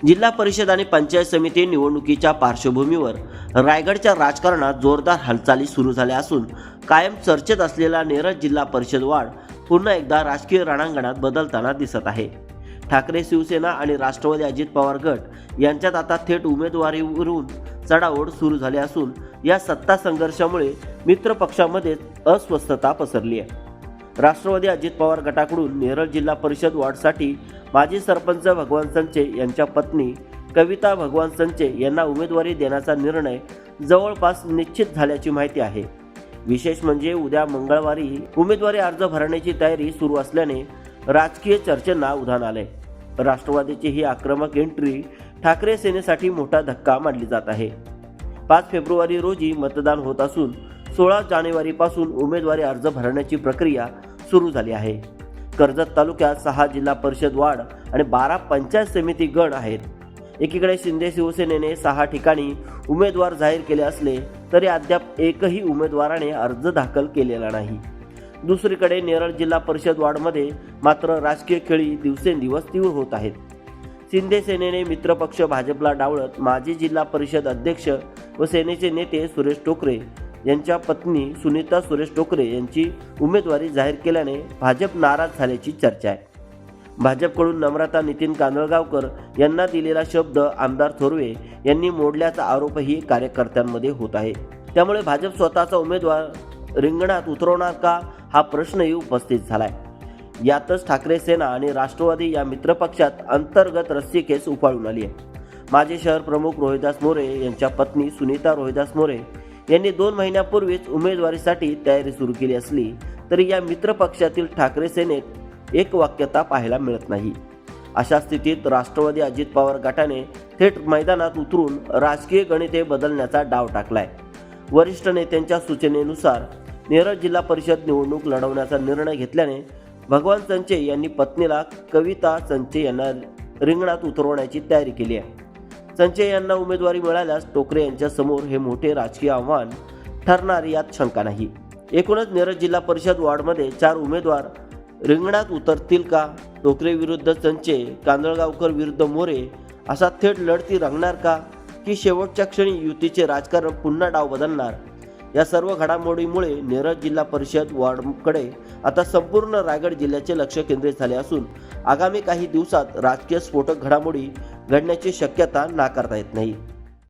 जिल्हा परिषद आणि पंचायत समिती निवडणुकीच्या पार्श्वभूमीवर रायगडच्या राजकारणात जोरदार हालचाली सुरू झाल्या असून कायम चर्चेत असलेला नेरळ जिल्हा परिषद वार्ड पुन्हा एकदा राजकीय रणांगणात बदलताना दिसत आहे. ठाकरे शिवसेना आणि राष्ट्रवादी अजित पवार गट यांच्यात आता थेट उमेदवारीवरून चढाओढ सुरू झाली असून या सत्ता संघर्षामुळे मित्र पक्षामध्ये अस्वस्थता पसरली आहे. राष्ट्रवादी अजित पवार गटाकडून नेरळ जिल्हा परिषद वार्डसाठी माजी सरपंच भगवान संचे यांच्या पत्नी कविता भगवान संचे यांना उमेदवारी देण्याचा निर्णय जवळपास निश्चित झाल्याची माहिती आहे. विशेष म्हणजे उद्या मंगळवारी उमेदवारी अर्ज भरण्याची तयारी सुरू असल्याने राजकीय चर्चेंना उधाण आले. राष्ट्रवादीची ही आक्रमक एंट्री ठाकरे सेनेसाठी मोठा धक्का मानली जात आहे. 5 फेब्रुवारी रोजी मतदान होत असून 16 जानेवारीपासून उमेदवारी अर्ज भरण्याची प्रक्रिया सुरू झाली आहे. कर्जत तालुक्यात 6 जिल्हा परिषद वार्ड आणि 12 पंचायत समिती गण आहेत. एकीकडे शिंदे शिवसेनेने 6 ठिकाणी उमेदवार जाहीर केले असले तरी अद्याप एकही उमेदवाराने अर्ज दाखल केलेला नाही. दुसरीकडे नेरळ जिल्हा परिषद वार्डमध्ये मात्र राजकीय खेळी दिवसेंदिवस तीव्र होत आहेत. शिंदे सेनेने मित्रपक्ष भाजपला डावलत माजी जिल्हा परिषद अध्यक्ष व सेनेचे नेते सुरेश टोकरे यांच्या पत्नी सुनीता सुरेश टोकरे यांची उमेदवारी जाहीर केल्याने भाजप नाराज झाल्याची चर्चा आहे. भाजपकडून नम्रता नितीन कांदळगावकर यांना दिलेला शब्द आमदार थोरवे यांनी मोडल्याचा आरोपही कार्यकर्त्यांमध्ये होत आहे. त्यामुळे भाजप स्वतःचा उमेदवार रिंगणात उतरवणार का हा प्रश्नही उपस्थित झालाय. यातच ठाकरे सेना आणि राष्ट्रवादी या मित्रपक्षात अंतर्गत रस्सीखेच उफाळून आली आहे. माजी शहर प्रमुख रोहिदास मोरे यांच्या पत्नी सुनीता रोहिदास मोरे यांनी 2 महिन्यापूर्वीच उमेदवारीसाठी तयारी सुरू केली असली तरी या मित्रपक्षातील ठाकरे सेनेत एकवाक्यता पाहायला मिळत नाही. अशा स्थितीत राष्ट्रवादी अजित पवार गटाने थेट मैदानात उतरून राजकीय गणिते बदलण्याचा डाव टाकलाय. वरिष्ठ नेत्यांच्या सूचनेनुसार नेरळ जिल्हा परिषद निवडणूक लढवण्याचा निर्णय घेतल्याने भगवान संचे यांनी पत्नीला कविता संचे यांना रिंगणात उतरवण्याची तयारी केली आहे. संचे यांना उमेदवारी मिळाल्यास टोकरे यांच्या समोर हे मोठे राजकीय आव्हान ठरणार यात शंका नाही. एकूणच नेरळ जिल्हा परिषद वार्डमध्ये 4 उमेदवार रिंगणात उतरतील का? टोकरे विरुद्ध संचे, कांदळगावकर विरुद्ध मोरे असा थेट लढती रंगणार का की शेवटच्या क्षणी युतीचे राजकारण पुन्हा डाव बदलणार? या सर्व घडामोडीमुळे नेरळ जिल्हा परिषद वार्डकडे आता संपूर्ण रायगड जिल्ह्याचे लक्ष केंद्रित झाले असून आगामी काही दिवसात राजकीय स्फोटक घडामोडी घडण्याची शक्यता नाकारता येत नाही.